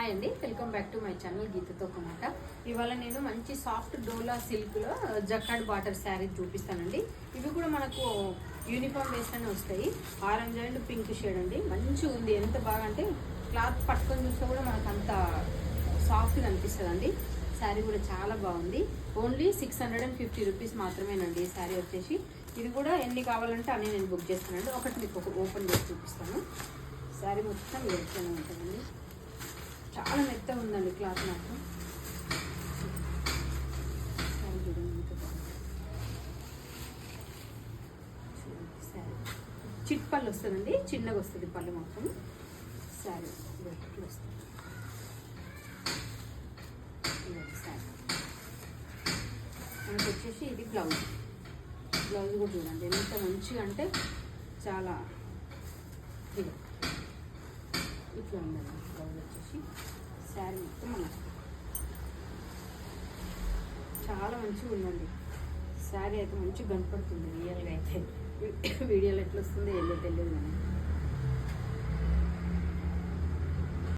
Hi అండి, welcome back to my channel గీతతో ఒక మాట. ఇవాళ నేను మంచి సాఫ్ట్ డోలా సిల్క్లో జకార్డ్ బార్డర్ శారీ చూపిస్తానండి. ఇవి కూడా మనకు యూనిఫామ్ వేస్తేనే వస్తాయి. ఆరెంజ్ అండ్ పింక్ షేడ్ అండి, మంచిగా ఉంది. ఎంత బాగా అంటే క్లాత్ పట్టుకొని చూస్తే కూడా మనకు అంత సాఫ్ట్గా అనిపిస్తుంది అండి. శారీ కూడా చాలా బాగుంది. ఓన్లీ 650 రూపీస్ మాత్రమేనండి ఈ శారీ వచ్చేసి. ఇది కూడా ఎన్ని కావాలంటే అన్నీ నేను బుక్ చేస్తానండి. ఒకటి మీకు ఓపెన్ చేసి చూపిస్తాను. శారీ మొత్తం ఎట్లనే ఉంటుందండి. చాలా మెత్తగా ఉందండి క్లాత్ నాకు. చిట్ పళ్ళు వస్తుందండి, చిన్నగా వస్తుంది పళ్ళు మొత్తం. శారీ ఇట్లా వస్తుంది. శారీ మనకు వచ్చేసి ఇది బ్లౌజ్. బ్లౌజ్ కూడా చూడండి ఎంత మంచిగా అంటే చాలా ఇట్లా ఉందండి బ్లౌజ్ వచ్చేసి. శారీ మొత్తం మనకు చాలా మంచిగా ఉందండి. శారీ అయితే మంచిగా కనపడుతుంది రియల్గా అయితే. వీడియోలో ఎట్లా వస్తుందో ఏదో తెలియదు కానీ